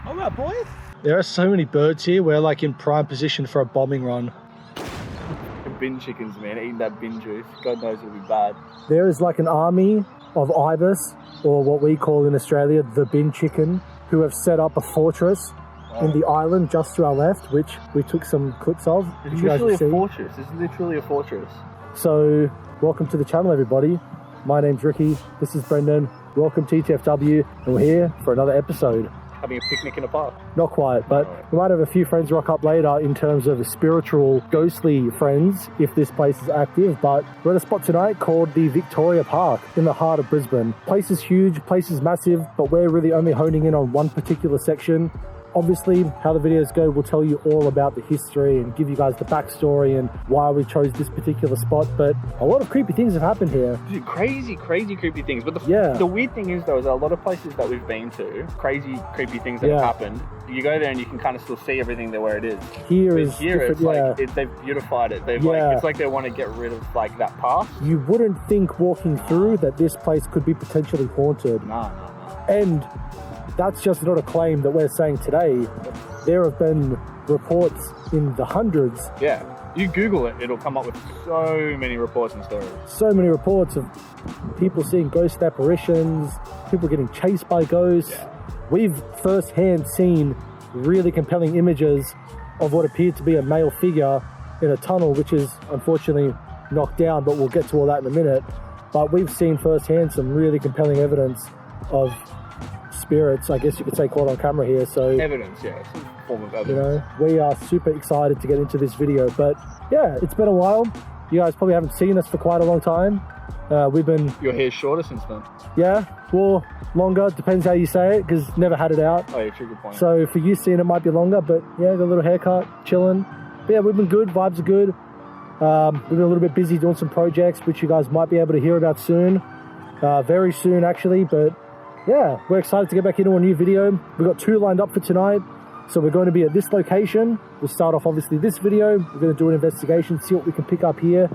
All right, boys. There are so many birds here. We're like in prime position for a bombing run. Bin chickens, man, eating that bin juice. God knows it'll be bad. There is like an army of ibis, or what we call in Australia the bin chicken, who have set up a fortress in the island just to our left, which we took some clips of. It's literally a fortress. It's literally a fortress. So, welcome to the channel, everybody. My name's Rickie. This is Brendan. Welcome to TTFW, and we're here for another episode. Having a picnic in a park. Not quite, but we might have a few friends rock up later in terms of spiritual, ghostly friends if this place is active. But we're at a spot tonight called the Victoria Park in the heart of Brisbane. Place is huge, place is massive, but we're really only honing in on one particular section. Obviously, how the videos go, we'll tell you all about the history and give you guys the backstory and why we chose this particular spot. But a lot of creepy things have happened here. Dude, crazy creepy things. But the weird thing is, though, is a lot of places that we've been to, crazy, creepy things that have happened. You go there and you can kind of still see everything there where it is. Here it's like they've beautified it. They've like it's like they want to get rid of like that past. You wouldn't think walking through that this place could be potentially haunted. No. And that's just not a claim that we're saying today. There have been reports in the hundreds. Yeah, you Google it, it'll come up with so many reports and stories. So many reports of people seeing ghost apparitions, people getting chased by ghosts. Yeah. We've firsthand seen really compelling images of what appeared to be a male figure in a tunnel, which is unfortunately knocked down, but we'll get to all that in a minute. But we've seen firsthand some really compelling evidence of spirits, I guess you could say, caught on camera here. So evidence, yeah, some form of evidence. You know, we are super excited to get into this video. But yeah, it's been a while. You guys probably haven't seen us for quite a long time. We've been... Your hair's shorter since then. Yeah, well, longer, depends how you say it, because never had it out. Oh yeah, true, good point. So for you seeing it might be longer, but yeah, got a little haircut, chilling. But yeah, we've been good, vibes are good. We've been a little bit busy doing some projects, which you guys might be able to hear about soon. Very soon, actually, but yeah, we're excited to get back into a new video. We've got two lined up for tonight. So we're going to be at this location. We'll start off obviously this video. We're going to do an investigation, see what we can pick up here.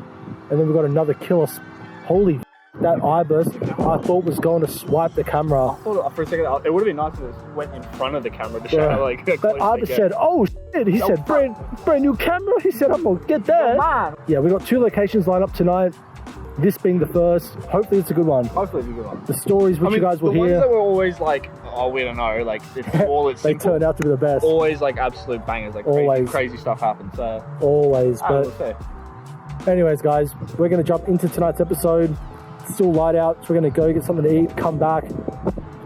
And then we've got another killer. Holy that ibis, I thought was going to swipe the camera. I thought for a second, it would have been nice if it went in front of the camera to show like... That ibis said, oh shit, he said, brand new camera? He said, I'm going to get that. Yeah, we've got two locations lined up tonight. This being the first. Hopefully it's a good one. Hopefully it's a good one. The stories which you guys will hear. The ones that were always like, oh, we don't know, like, it's they turned out to be the best. Always like absolute bangers, like crazy stuff happens. So always, but anyways, guys, we're going to jump into tonight's episode. It's still light out, so we're going to go get something to eat, come back,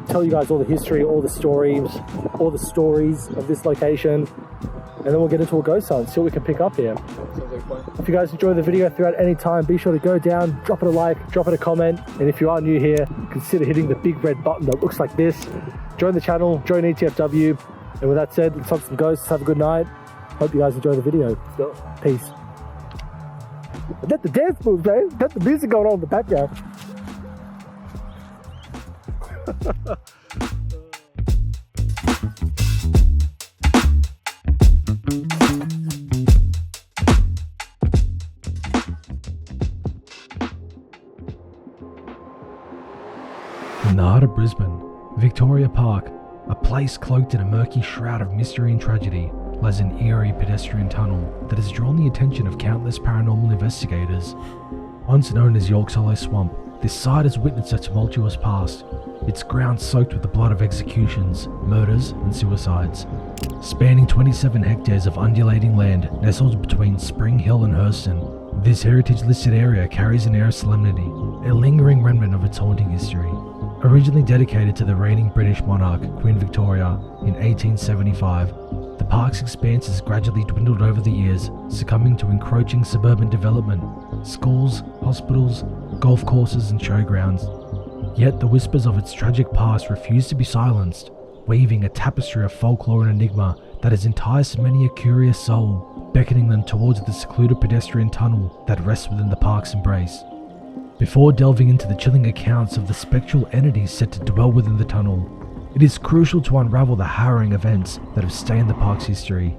tell you guys all the history, all the stories of this location. And then we'll get into a ghost hunt, see what we can pick up here. If you guys enjoy the video throughout any time, be sure to go down, drop it a like, drop it a comment. And if you are new here, consider hitting the big red button that looks like this. Join the channel, join ETFW. And with that said, let's hunt some ghosts, have a good night. Hope you guys enjoy the video. Peace. Get the dance moves, man. Get the music going on in the background. In the heart of Brisbane, Victoria Park, a place cloaked in a murky shroud of mystery and tragedy, lies an eerie pedestrian tunnel that has drawn the attention of countless paranormal investigators. Once known as York's Hollow Swamp, this site has witnessed a tumultuous past, its ground soaked with the blood of executions, murders and suicides. Spanning 27 hectares of undulating land nestled between Spring Hill and Hurston, this heritage-listed area carries an air of solemnity, a lingering remnant of its haunting history. Originally dedicated to the reigning British monarch, Queen Victoria, in 1875, the park's expanse has gradually dwindled over the years, succumbing to encroaching suburban development, schools, hospitals, golf courses and showgrounds. Yet the whispers of its tragic past refuse to be silenced, weaving a tapestry of folklore and enigma that has enticed many a curious soul, beckoning them towards the secluded pedestrian tunnel that rests within the park's embrace. Before delving into the chilling accounts of the spectral entities set to dwell within the tunnel, it is crucial to unravel the harrowing events that have stained the park's history.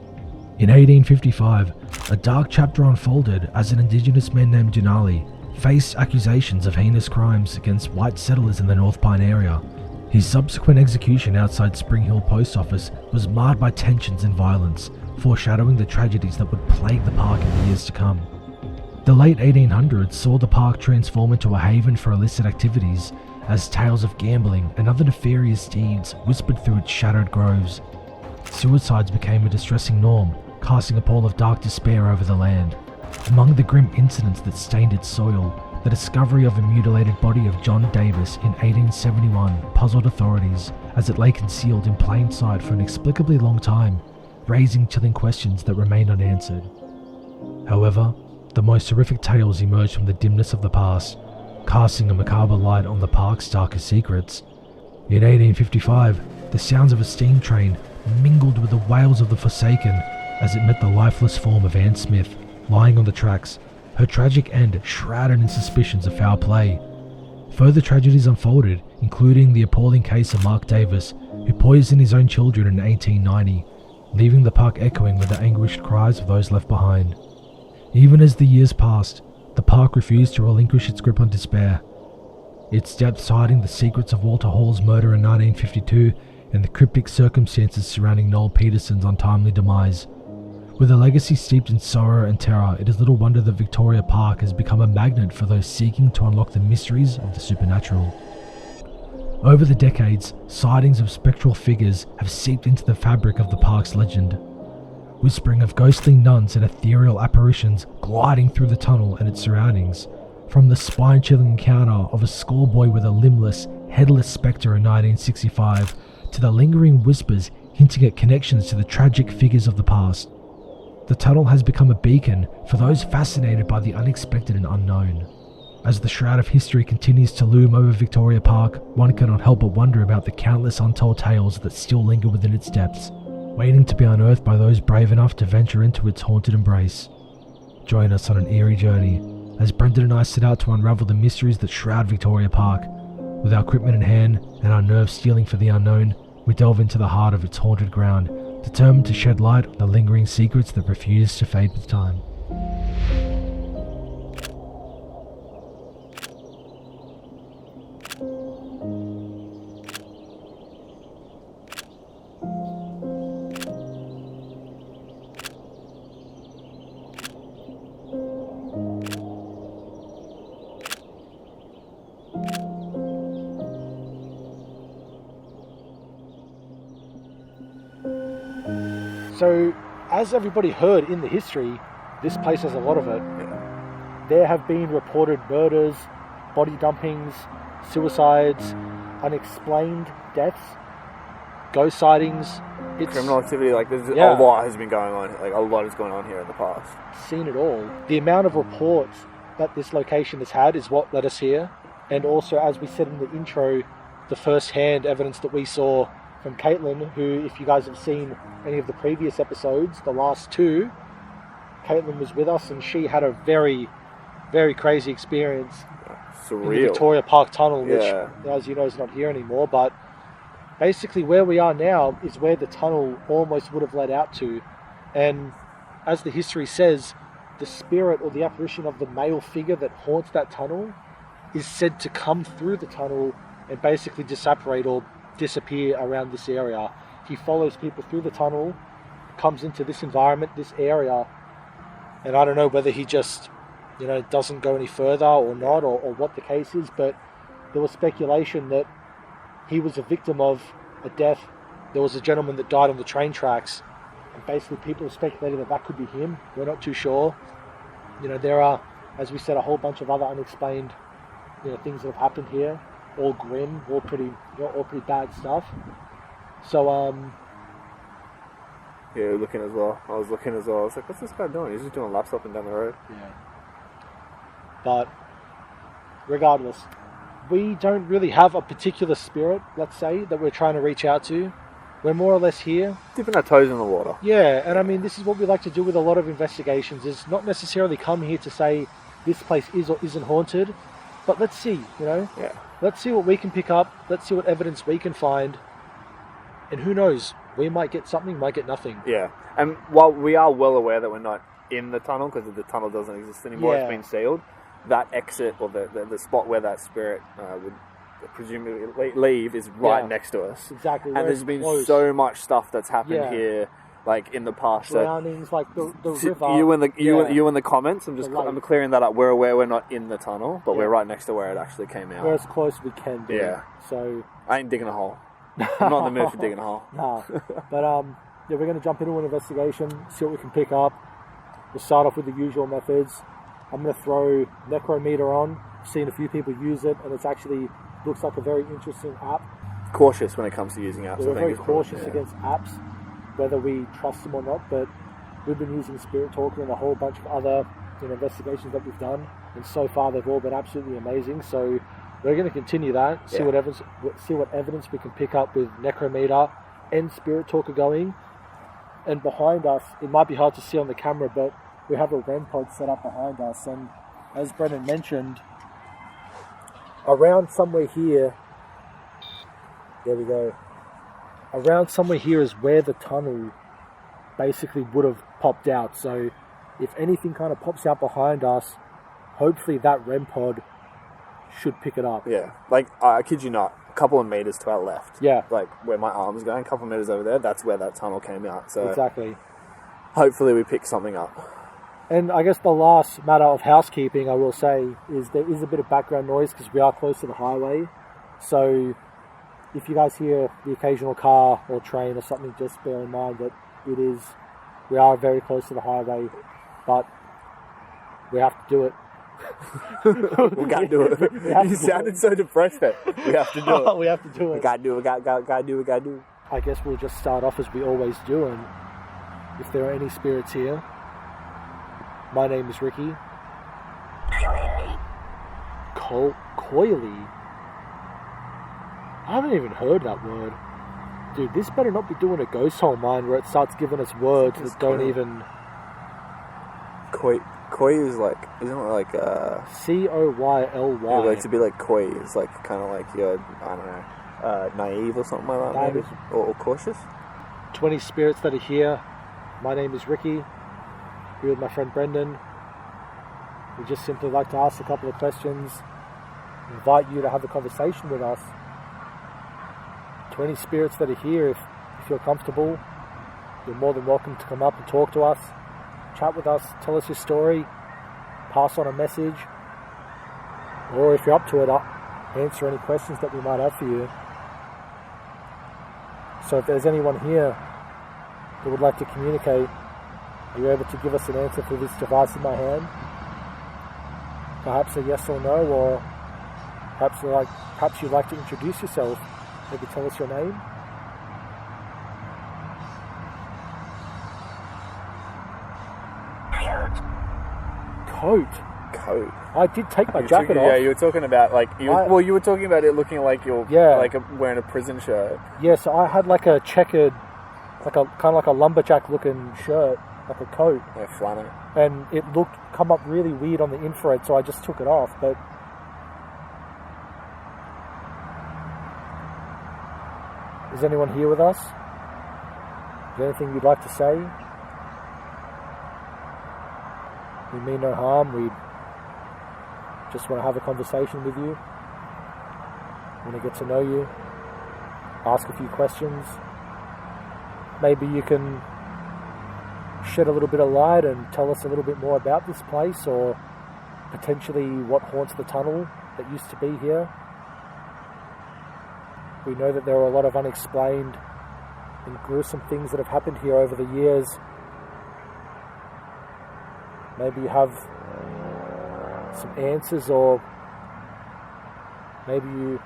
In 1855, a dark chapter unfolded as an indigenous man named Denali faced accusations of heinous crimes against white settlers in the North Pine area. His subsequent execution outside Spring Hill Post Office was marred by tensions and violence, foreshadowing the tragedies that would plague the park in the years to come. The late 1800s saw the park transform into a haven for illicit activities, as tales of gambling and other nefarious deeds whispered through its shadowed groves. Suicides became a distressing norm, casting a pall of dark despair over the land. Among the grim incidents that stained its soil, the discovery of a mutilated body of John Davis in 1871 puzzled authorities, as it lay concealed in plain sight for an inexplicably long time, raising chilling questions that remained unanswered. However, the most horrific tales emerged from the dimness of the past, casting a macabre light on the park's darkest secrets. In 1855, the sounds of a steam train mingled with the wails of the Forsaken as it met the lifeless form of Anne Smith, lying on the tracks, her tragic end shrouded in suspicions of foul play. Further tragedies unfolded, including the appalling case of Mark Davis, who poisoned his own children in 1890, leaving the park echoing with the anguished cries of those left behind. Even as the years passed, the park refused to relinquish its grip on despair, its depths hiding the secrets of Walter Hall's murder in 1952 and the cryptic circumstances surrounding Noel Peterson's untimely demise. With a legacy steeped in sorrow and terror, it is little wonder that Victoria Park has become a magnet for those seeking to unlock the mysteries of the supernatural. Over the decades, sightings of spectral figures have seeped into the fabric of the park's legend, whispering of ghostly nuns and ethereal apparitions gliding through the tunnel and its surroundings, from the spine-chilling encounter of a schoolboy with a limbless, headless spectre in 1965, to the lingering whispers hinting at connections to the tragic figures of the past. The tunnel has become a beacon for those fascinated by the unexpected and unknown. As the shroud of history continues to loom over Victoria Park, one cannot help but wonder about the countless untold tales that still linger within its depths, waiting to be unearthed by those brave enough to venture into its haunted embrace. Join us on an eerie journey as Brendan and I set out to unravel the mysteries that shroud Victoria Park. With our equipment in hand and our nerves steeling for the unknown, we delve into the heart of its haunted ground, determined to shed light on the lingering secrets that refuse to fade with time. So, as everybody heard in the history, this place has a lot of it. There have been reported murders, body dumpings, suicides, unexplained deaths, ghost sightings. It's criminal activity, like there's a lot has been going on, like a lot is going on here in the past. Seen it all. The amount of reports that this location has had is what led us here. And also, as we said in the intro, the first-hand evidence that we saw from Caitlin, who, if you guys have seen any of the previous episodes, the last two, Caitlin was with us and she had a very, very crazy experience. Surreal. In the Victoria Park Tunnel, which, as you know, is not here anymore, but basically where we are now is where the tunnel almost would have led out to. And as the history says, the spirit or the apparition of the male figure that haunts that tunnel is said to come through the tunnel and basically disapparate or disappear around this area. He follows people through the tunnel, comes into this environment, this area, and I don't know whether he just, doesn't go any further or not, or what the case is, but there was speculation that he was a victim of a death. There was a gentleman that died on the train tracks, and basically people are speculating that could be him. We're not too sure. There are, as we said, a whole bunch of other unexplained things that have happened here, all grim, all pretty bad stuff. So yeah, looking as well. I was looking as well. I was like, what's this guy doing? He's just doing laps up and down the road. Yeah. But regardless, we don't really have a particular spirit, let's say, that we're trying to reach out to. We're more or less here dipping our toes in the water. Yeah, and I mean, this is what we like to do with a lot of investigations, is not necessarily come here to say this place is or isn't haunted, but let's see, Yeah. Let's see what we can pick up. Let's see what evidence we can find. And who knows? We might get something, might get nothing. Yeah. And while we are well aware that we're not in the tunnel, because the tunnel doesn't exist anymore, It's been sealed, that exit or the spot where that spirit would presumably leave is right next to us. Exactly. And there's been so much stuff that's happened here, like in the past. Surroundings, like the river. You in the comments. I'm clearing that up. We're aware we're not in the tunnel, but we're right next to where it actually came out. We're as close as we can be. Yeah. So I ain't digging a hole. I'm not in the mood for digging a hole. Nah. But we're going to jump into an investigation, see what we can pick up. We'll start off with the usual methods. I'm going to throw Necrometer on. I've seen a few people use it, and it's actually looks like a very interesting app. Cautious when it comes to using apps. We're very cautious against apps, whether we trust them or not, but we've been using Spirit Talker and a whole bunch of other investigations that we've done, and so far they've all been absolutely amazing. So we're going to continue that, see what evidence we can pick up with Necrometer and Spirit Talker going. And behind us, it might be hard to see on the camera, but we have a REM pod set up behind us, and as Brendan mentioned, around somewhere here, there we go, around somewhere here is where the tunnel basically would have popped out. So if anything kind of pops out behind us, hopefully that REM pod should pick it up. Yeah, like I kid you not, a couple of meters to our left. Yeah. Like where my arm's going, a couple of meters over there, that's where that tunnel came out. So exactly. Hopefully we pick something up. And I guess the last matter of housekeeping I will say is there is a bit of background noise because we are close to the highway. So if you guys hear the occasional car or train or something, just bear in mind that we are very close to the highway, but we have to do it. We gotta do it. You sounded so depressed there. We have to do it. We have to do it. We gotta do it. We gotta do it. I guess we'll just start off as we always do, and if there are any spirits here, my name is Rickie. Coily? I haven't even heard that word. Dude, this better not be doing a ghost hole mine where it starts giving us words that don't even... Koi is like, isn't it like Coyly? Yeah, like to be like koi is like kind of like you're, I don't know, naive or something like that, maybe? Or cautious? 20 spirits that are here. My name is Rickie. Here with my friend Brendan. We just simply like to ask a couple of questions, invite you to have a conversation with us. 20 spirits that are here. If you're comfortable, you're more than welcome to come up and talk to us, chat with us, tell us your story, pass on a message, or if you're up to it, answer any questions that we might have for you. So if there's anyone here that would like to communicate, are you able to give us an answer for this device in my hand? Perhaps a yes or no, or perhaps you'd like to introduce yourself. Maybe tell us your name. Coat. I did take my jacket off. Yeah, you were talking about like you were talking about it looking like you're like wearing a prison shirt. Yeah, so I had like a checkered, like a kind of like a lumberjack looking shirt, like a coat. Yeah, flannel. And it come up really weird on the infrared, so I just took it off. But is anyone here with us? Is there anything you'd like to say? We mean no harm. We just want to have a conversation with you. Want to get to know you. Ask a few questions. Maybe you can shed a little bit of light and tell us a little bit more about this place, or potentially what haunts the tunnel that used to be here. We know that there are a lot of unexplained and gruesome things that have happened here over the years. Maybe you have some answers, or maybe you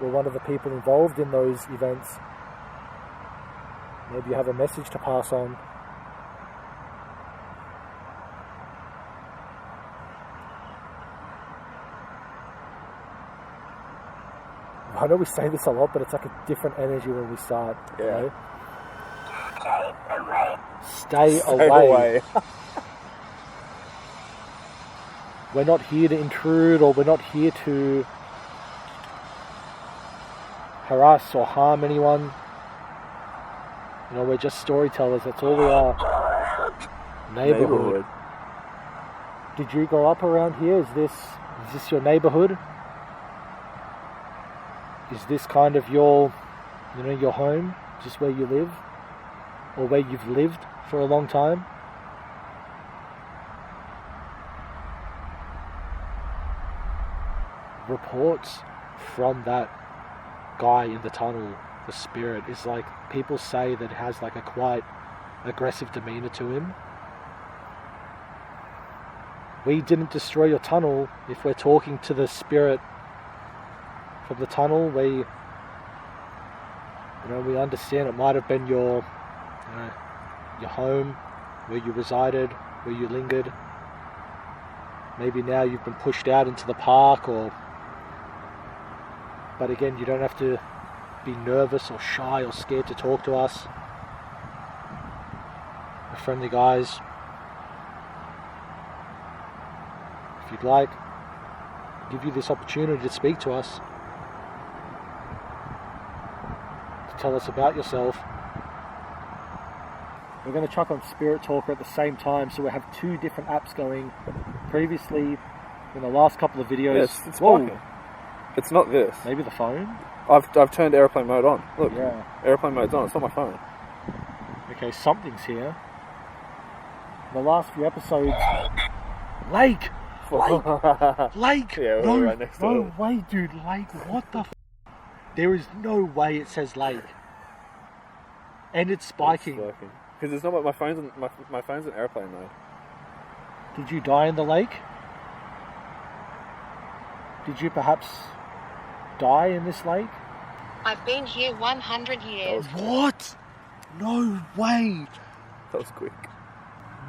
were one of the people involved in those events. Maybe you have a message to pass on. I know we say this a lot, but it's like a different energy when we start. Yeah. You know? Stay away. We're not here to intrude, or we're not here to harass or harm anyone. You know, we're just storytellers. That's all we are. Neighborhood. Did you grow up around here? Is this your neighborhood? Is this kind of your home? Just where you live? Or where you've lived for a long time? Reports from that guy in the tunnel, the spirit, is like, people say that it has like a quite aggressive demeanor to him. We didn't destroy your tunnel. If we're talking to the spirit from the tunnel, we understand it might have been your home, where you resided, where you lingered. Maybe now you've been pushed out into the park, but again, you don't have to be nervous or shy or scared to talk to us. We're friendly guys. If you'd like, I'll give you this opportunity to speak to us, to tell us about yourself. We're going to chuck on Spirit Talker at the same time, so we have two different apps going. Previously, in the last couple of videos... Yes, it's working. It's not this. Maybe the phone? I've turned airplane mode on. Look, yeah. Airplane mode's on. It's not my phone. Okay, something's here. The last few episodes... Lake! Lake! Yeah, we're right next to it. No way, dude. Lake, what the f***? There is no way it says lake. And it's spiking. Because it's not my phone's in airplane mode. Did you die in the lake? Did you perhaps die in this lake? I've been here 100 years. What? No way. That was quick.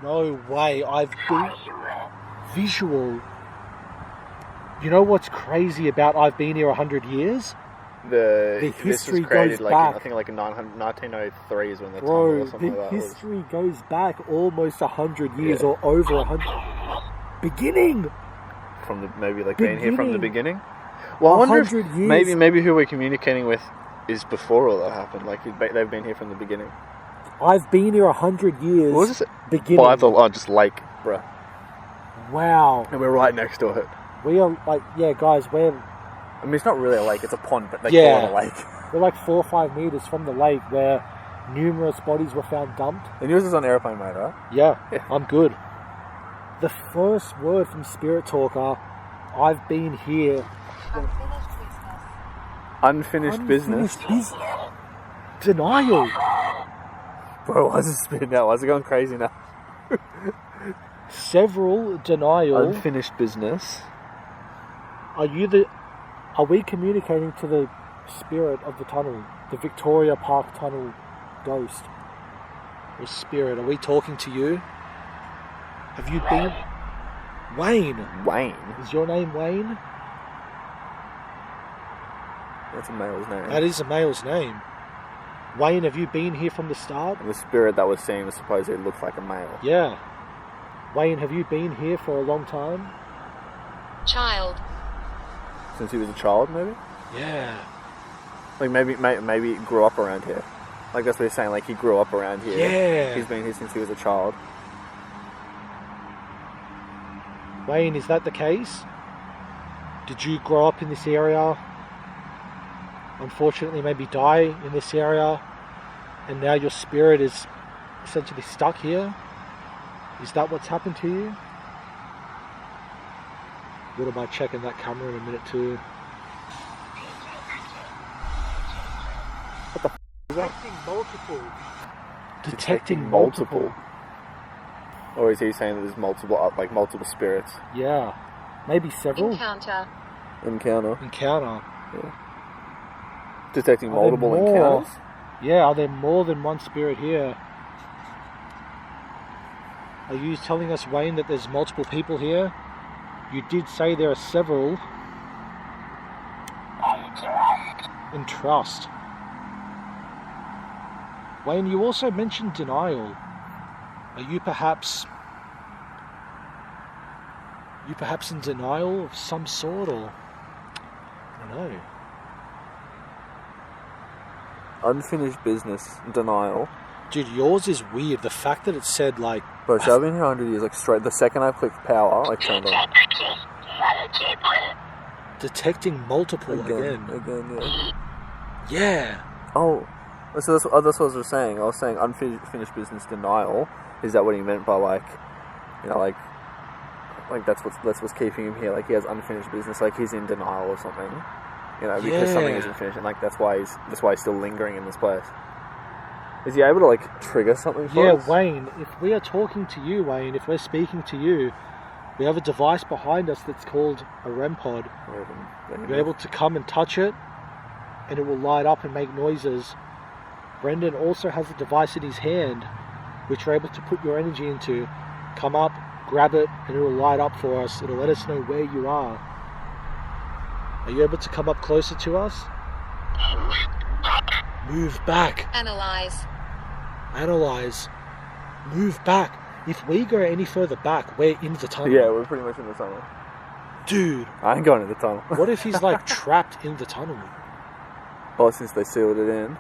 No way. I've been... Visual. You know what's crazy about I've been here 100 years? The history goes back. I think like 1903 is when the tunnel Bro, or something the like that history goes back almost 100 years or over 100. Beginning. From the being here from the beginning. Well, I wonder if years. maybe who we're communicating with is before all that happened. Like they've been here from the beginning. I've been here 100 years. What was this? Beginning. By the just lake, bruh. Wow. And we're right next to it. We are like, yeah, guys, we're... I mean, it's not really a lake, it's a pond, but they call it a lake. We're like 4 or 5 meters from the lake where numerous bodies were found dumped. And yours is on airplane mode, right? Yeah, I'm good. The first word from Spirit Talker, I've been here. Unfinished business. Denial. Bro, why is it spinning out? Why is it going crazy now? Several denial. Unfinished business. Are we communicating to the spirit of the tunnel? The Victoria Park Tunnel ghost? Or spirit? Are we talking to you? Have you been... Wayne. Wayne? Is your name Wayne? That's a male's name. That is a male's name. Wayne, have you been here from the start? And the spirit that was seen was supposedly looked like a male. Yeah. Wayne, have you been here for a long time? Child. Since he was a child, maybe? Yeah. Like maybe he grew up around here. Like that's what he's saying, like he grew up around here. Yeah. He's been here since he was a child. Wayne, is that the case? Did you grow up in this area? Unfortunately, maybe die in this area, and now your spirit is essentially stuck here? Is that what's happened to you? Wouldn't mind checking that camera in a minute too. What the f*** is that? Detecting multiple. Or is he saying that there's multiple spirits? Yeah. Maybe several? Encounter. Yeah. Detecting multiple encounters? Yeah, are there more than one spirit here? Are you telling us, Wayne, that there's multiple people here? You did say there are several. In trust. Wayne, you also mentioned denial. Are you perhaps in denial of some sort, or I don't know. Unfinished business, denial. Dude, yours is weird. The fact that it said like... Bro, so I've been here 100 years, like straight, the second I clicked power, like turned on. Detecting multiple again. Yeah. Yeah. Oh, so that's what I was saying. I was saying unfinished business denial. Is that what he meant by like that's what's keeping him here? Like he has unfinished business. Like he's in denial or something. Because something isn't finished, and like that's why he's still lingering in this place. Is he able to like trigger something for us? Yeah, Wayne. If we are talking to you, Wayne, if we're speaking to you, we have a device behind us that's called a REM pod. You're able to come and touch it, and it will light up and make noises. Brendan also has a device in his hand, which you're able to put your energy into. Come up, grab it, and it will light up for us. It'll let us know where you are. Are you able to come up closer to us? Move back. Analyze. Move back. If we go any further back, we're in the tunnel. Yeah, we're pretty much in the tunnel. Dude. I ain't going in the tunnel. What if he's like trapped in the tunnel? Oh, since they sealed it in.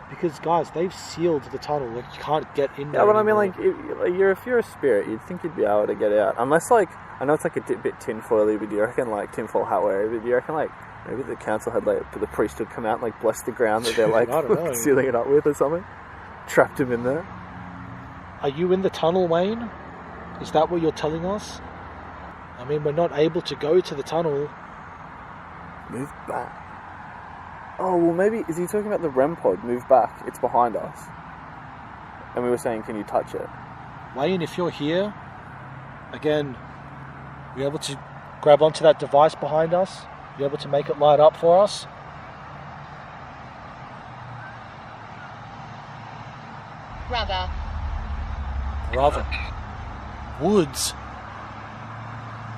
Because guys, they've sealed the tunnel. Like you can't get in there. Yeah, but anymore. I mean, if you're a spirit, you'd think you'd be able to get out. Unless like, I know it's like a bit tinfoily, but do you reckon like tinfoil hat wear? But do you reckon like maybe the council had like the priest would come out and like bless the ground that they're like I don't know. sealing it up with or something? Trapped him in there. Are you in the tunnel, Wayne? Is that what you're telling us? I mean, we're not able to go to the tunnel. Move back. Oh, well maybe, is he talking about the REM pod? Move back, it's behind us. And we were saying, can you touch it? Wayne, if you're here, again, you're able to grab onto that device behind us. You're able to make it light up for us. Brother. Woods.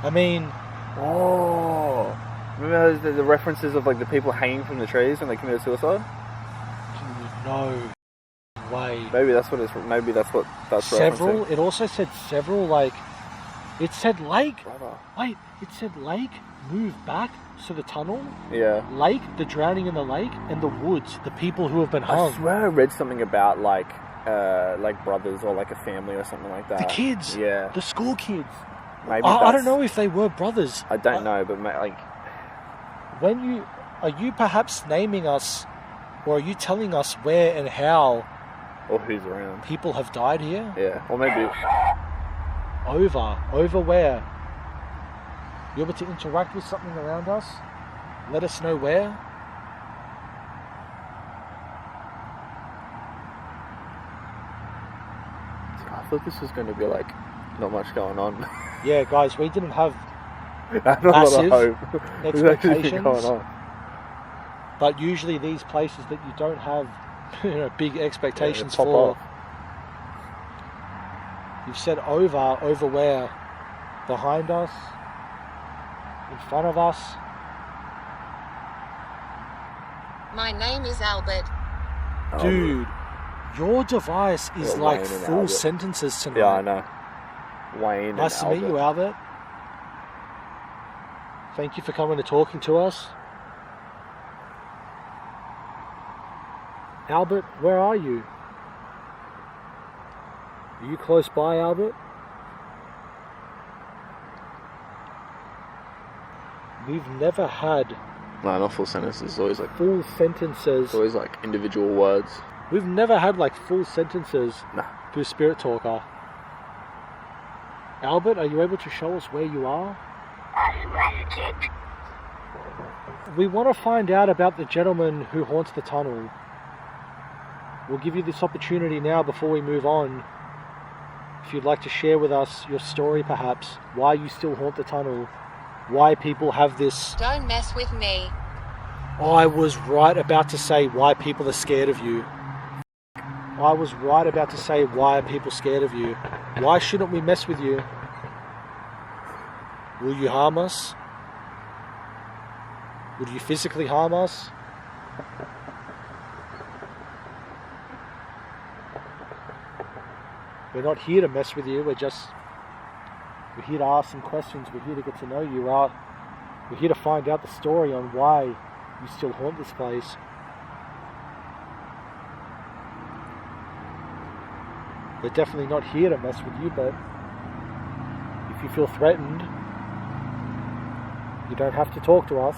I mean... Oh. Remember the references of like the people hanging from the trees when they committed suicide? No way. Maybe that's what that's several. referencing. It also said several. Like it said lake. Brother. Wait, it said lake. Move back. So the tunnel. Yeah. Lake. The drowning in the lake and the woods. The people who have been hung. I swear I read something about like brothers or like a family or something like that. The kids. Yeah. The school kids. Maybe. I don't know if they were brothers. I don't know, but like. Are you perhaps naming us, or are you telling us where and how, or who's around? People have died here? Yeah, or maybe over where? You able to interact with something around us? Let us know where. I thought this was going to be like not much going on. Yeah, guys, we didn't have massive expectations, going on. But usually these places that you don't have big expectations pop for. off. You've said over where? Behind us? In front of us? My name is Albert. Dude, your device is like Wayne and full Albert. sentences tonight. Yeah, I know. Wayne Nice to and meet you, Albert. Thank you for coming and talking to us. Albert, where are you? Are you close by, Albert? We've never had No, not full sentences. It's always like full sentences. it's always like individual words. We've never had like full sentences Nah. through Spirit Talker. Albert, are you able to show us where you are? We want to find out about the gentleman who haunts the tunnel. We'll give you this opportunity now before we move on. If you'd like to share with us your story perhaps, why you still haunt the tunnel, why people have this... Don't mess with me. I was right about to say why people are scared of you. I was right about to say why are people scared of you. Why shouldn't we mess with you? Will you harm us? Would you physically harm us? We're not here to mess with you, we're here to ask some questions, we're here to get to know you. We're here to find out the story on why you still haunt this place. We're definitely not here to mess with you, but if you feel threatened, You don't have to talk to us.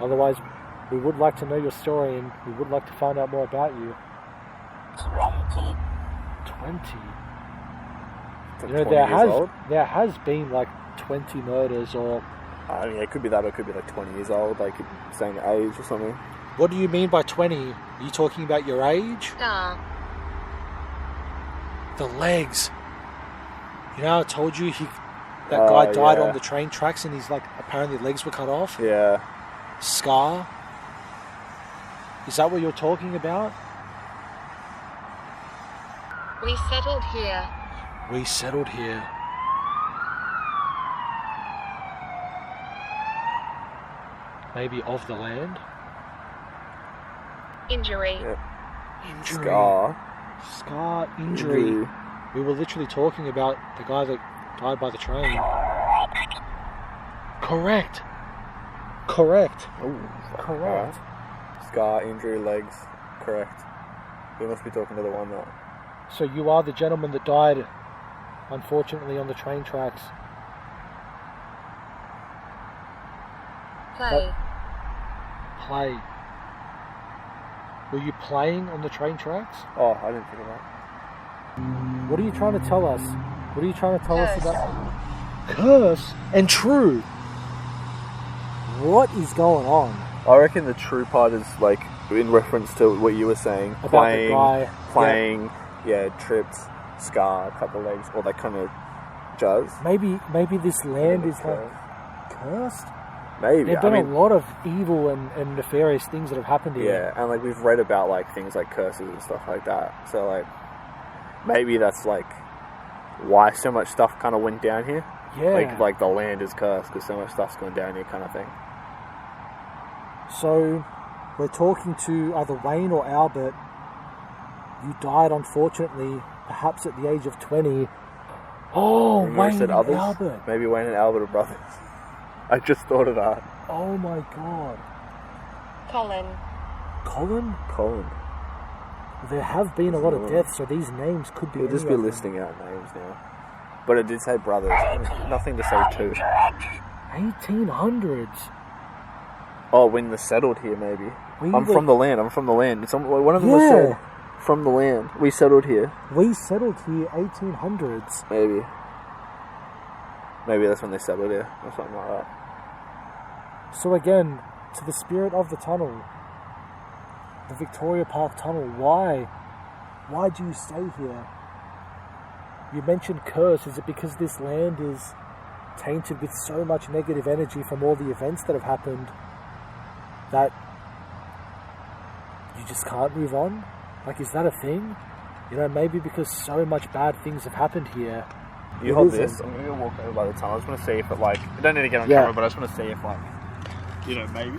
Otherwise, we would like to know your story and we would like to find out more about you. 20. You know, 20 years old? there has been like 20 murders or... I mean, it could be that, or it could be like 20 years old, like same age or something. What do you mean by 20? Are you talking about your age? Scar. The legs. You know, I told you that guy died on the train tracks and he's like, apparently legs were cut off? Yeah. Scar. Is that what you're talking about? We settled here. We settled here. Maybe of the land? Injury. Yeah. Injury. Scar. Injury. We were literally talking about the guy that died by the train. Correct. Ooh, Correct. Scar, injury, legs. Correct. We must be talking to the one that... So you are the gentleman that died, unfortunately, on the train tracks. Play. Play. Were you playing on the train tracks? Oh, I didn't think of that. What are you trying to tell us? What are you trying to tell us Curse. about... Curse and true. What is going on? I reckon the true part is like in reference to what you were saying. About the guy. Playing, tripped, scar, couple legs, all that kind of jazz. Maybe this land is like cursed. Maybe. There have been a lot of evil and nefarious things that have happened here. Yeah, and like we've read about like things like curses and stuff like that. So like maybe that's like why so much stuff kind of went down here. Yeah. Like the land is cursed because so much stuff's going down here, kind of thing. So we're talking to either Wayne or Albert. You died, unfortunately, perhaps at the age of 20. Oh, Remember I Wayne said and others? Albert. Maybe Wayne and Albert are brothers. I just thought of that. Oh my God. Colin. Colin? There have been a lot of deaths, so these names could be... We'll just be listing out names now. But it did say brothers. Nothing to say two. 1800s. Oh, when they settled here, maybe. I'm from the land. It's one of them was said, from the land. We settled here. We settled here 1800s. Maybe. Maybe that's when they settled here, or something like that. So again, to the spirit of the tunnel, the Victoria Park Tunnel, why do you stay here? You mentioned curse. Is it because this land is tainted with so much negative energy from all the events that have happened that you just can't move on? Like, is that a thing? You know, maybe because so much bad things have happened here. You hold this. I'm going to go walk over by the tunnel. I just want to see if it, like... I don't need to get on camera, but I just want to see if, like... You know, maybe.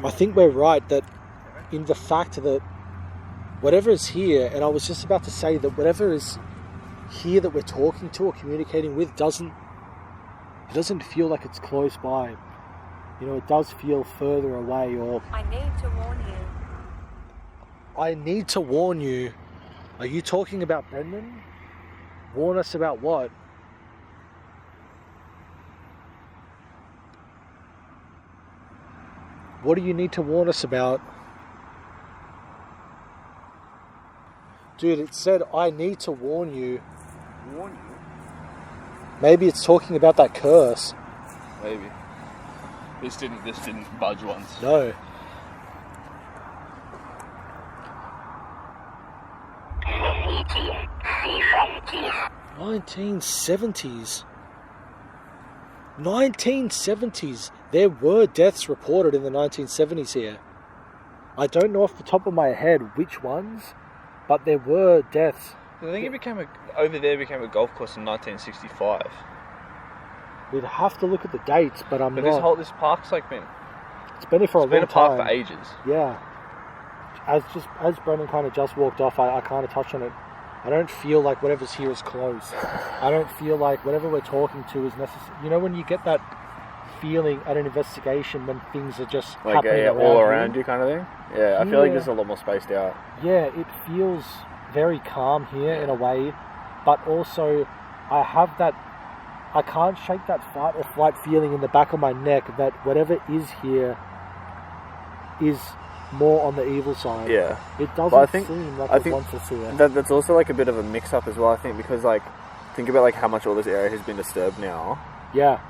I think we're right that in the fact that whatever is here, and I was just about to say that whatever is here that we're talking to or communicating with doesn't feel like it's close by. You know, it does feel further away. Or I need to warn you. I need to warn you. Are you talking about Brendan? Warn us about what? What do you need to warn us about? Dude, it said, I need to warn you. Warn you? Maybe it's talking about that curse. Maybe. This didn't budge once. No. '70s. 1970s. There were deaths reported in the 1970s here. I don't know off the top of my head which ones, but there were deaths. I think it became a golf course in 1965. We'd have to look at the dates, but I'm But not. this park's like been... It's been here for a long time. It's been a park for ages. Yeah. As Brendan kind of just walked off, I kind of touched on it. I don't feel like whatever's here is close. I don't feel like whatever we're talking to is necessary. You know when you get that feeling at an investigation when things are just Like happening all around you kind of thing? Yeah, I feel like this is a lot more spaced out. Yeah, it feels very calm here in a way, but also I have that I can't shake that fight or flight feeling in the back of my neck that whatever is here is more on the evil side. Yeah. It doesn't seem like it wants us here. That's also like a bit of a mix-up as well, I think, because like, think about like how much all this area has been disturbed now. Yeah.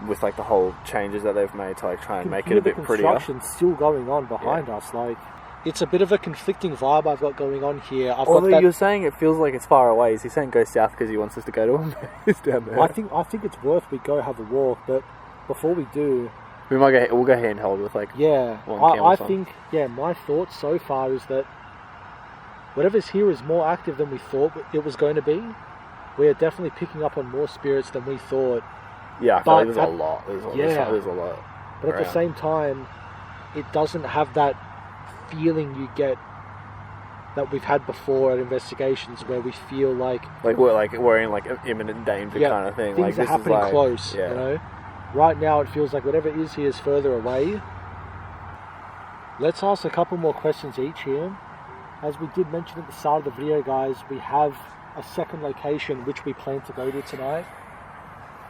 With like the whole changes that they've made to like try and make it a bit prettier. The construction's still going on behind us. Like, it's a bit of a conflicting vibe I've got going on here. Although you're saying it feels like it's far away. Is he saying go south because he wants us to go to him? He's down there. I think it's worth we go have a walk, but before we do, we'll go handheld with like I think my thoughts so far is that whatever's here is more active than we thought it was going to be. We are definitely picking up on more spirits than we thought. Yeah, I feel like there's a lot. There's a lot. But at the same time, it doesn't have that feeling you get that we've had before at investigations where we feel like we're in like imminent danger kind of thing. Things like are happening close. Yeah. You know, right now it feels like whatever is here is further away. Let's ask a couple more questions each here. As we did mention at the start of the video, guys, we have a second location which we plan to go to tonight,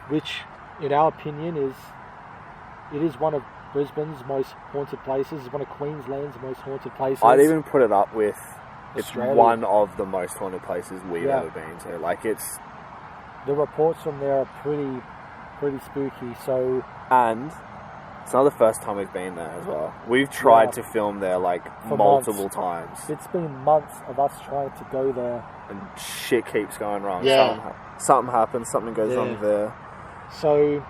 which in our opinion is one of Brisbane's most haunted places. It's one of Queensland's most haunted places. I'd even put it up with Australia. It's one of the most haunted places we've ever been to. Like, it's... The reports from there are pretty spooky, so... And it's not the first time we've been there as well. We've tried to film there, like, for multiple times. It's been months of us trying to go there. And shit keeps going wrong. Yeah. Something happens, something goes wrong there. So...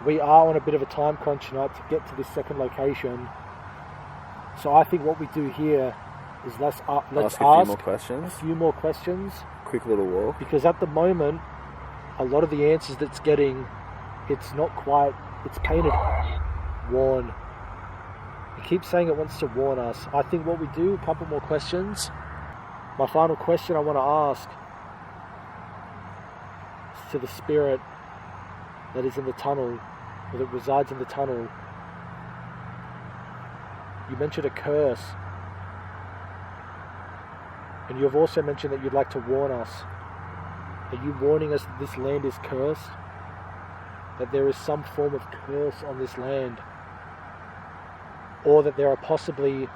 We are on a bit of a time crunch tonight to get to this second location. So I think what we do here is let's ask a few more questions. Quick little walk. Because at the moment, a lot of the answers that's getting, it's not quite, it's painted warn. It keeps saying it wants to warn us. I think what we do, a couple more questions. My final question I want to ask is to the spirit that is in the tunnel, or that resides in the tunnel. You mentioned a curse, and you have also mentioned that you'd like to warn us. Are you warning us that this land is cursed? That there is some form of curse on this land? Or that there are possibly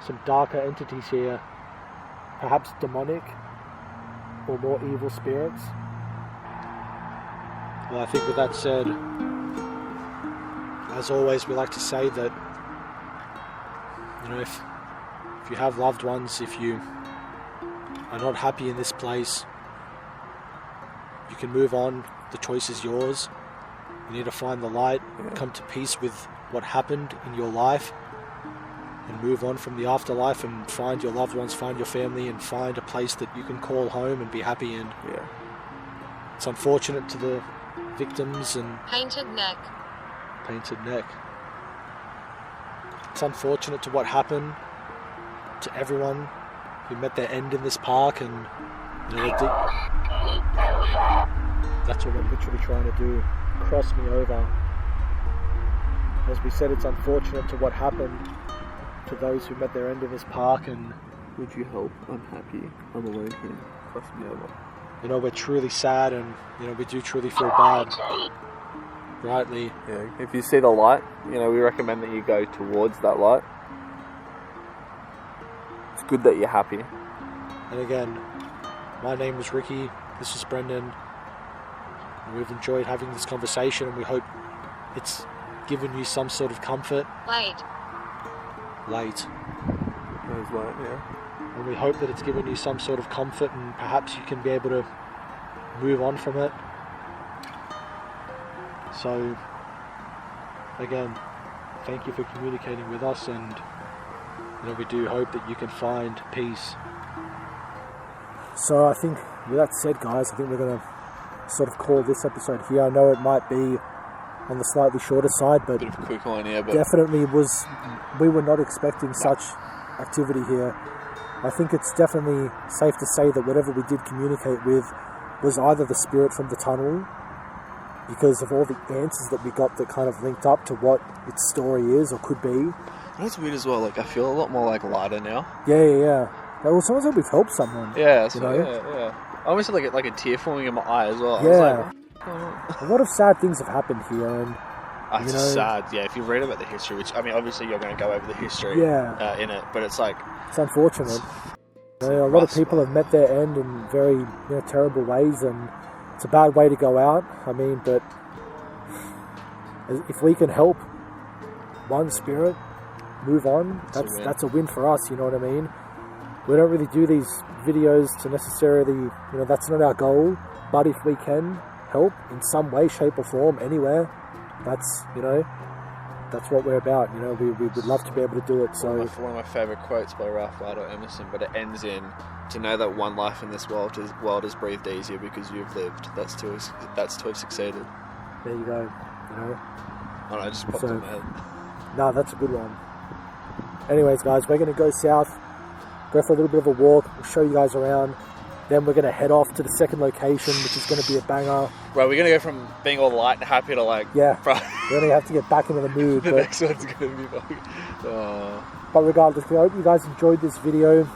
some darker entities here, perhaps demonic or more evil spirits? Well, I think with that said, as always, we like to say that, you know, if you have loved ones, if you are not happy in this place, you can move on. The choice is yours. You need to find the light, come to peace with what happened in your life, and move on from the afterlife and find your loved ones, find your family, and find a place that you can call home and be happy in. Yeah. It's unfortunate to the victims and painted neck. It's unfortunate to what happened to everyone who met their end in this park, and you know, that's what we're literally trying to do. Cross me over. As we said, it's unfortunate to what happened to those who met their end in this park, and would you help? I'm happy. I'm alone here. Cross me over. You know, we're truly sad, and you know, we do truly feel bad. Rightly. Yeah. If you see the light, you know, we recommend that you go towards that light. It's good that you're happy. And again, my name is Rickie. This is Brendan. And we've enjoyed having this conversation, and we hope it's given you some sort of comfort. Late. Goes light, yeah. And we hope that it's given you some sort of comfort, and perhaps you can be able to move on from it. So, again, thank you for communicating with us, and you know, we do hope that you can find peace. So I think with that said, guys, I think we're going to sort of call this episode here. I know it might be on the slightly shorter side, but bit of a quick one here, but definitely we were not expecting such activity here. I think it's definitely safe to say that whatever we did communicate with was either the spirit from the tunnel, because of all the answers that we got that kind of linked up to what its story is or could be. That's weird as well. Like, I feel a lot more like lighter now. Yeah. Well, it's almost like we've helped someone. Yeah, you know? yeah. I almost had like a tear forming in my eye as well. Yeah. a lot of sad things have happened here, and It's just sad, yeah. If you read about the history, which, I mean, obviously you're going to go over the history in it, but it's like... It's unfortunate. A lot of people have met their end in very terrible ways, and it's a bad way to go out. I mean, but if we can help one spirit move on, that's a win for us, you know what I mean? We don't really do these videos to necessarily, that's not our goal, but if we can help in some way, shape or form, anywhere, that's what we're about. We would love to be able to do it. So one of my favourite quotes by Ralph Waldo Emerson, but it ends in, to know that one life in this world is breathed easier because you've lived. That's to have succeeded. There you go. I don't know, it just popped in my head. No, that's a good one. Anyways, guys, we're going to go south, go for a little bit of a walk, we'll show you guys around. Then we're going to head off to the second location, which is going to be a banger. Right, we're going to go from being all light and happy to like... Yeah, we're going to have to get back into the mood. The next one's going to be... But regardless, I hope you guys enjoyed this video.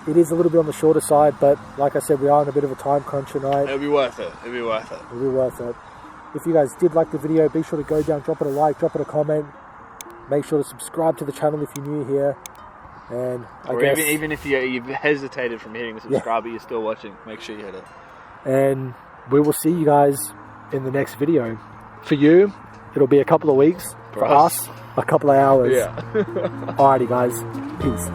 It is a little bit on the shorter side, but like I said, we are on a bit of a time crunch tonight. It'll be worth it. It'll be worth it. If you guys did like the video, be sure to go down, drop it a like, drop it a comment. Make sure to subscribe to the channel if you're new here. And even if you've hesitated from hitting the subscribe, but you're still watching, make sure you hit it. And we will see you guys in the next video. For you, it'll be a couple of weeks. For us, a couple of hours. Yeah. Alrighty, guys. Peace.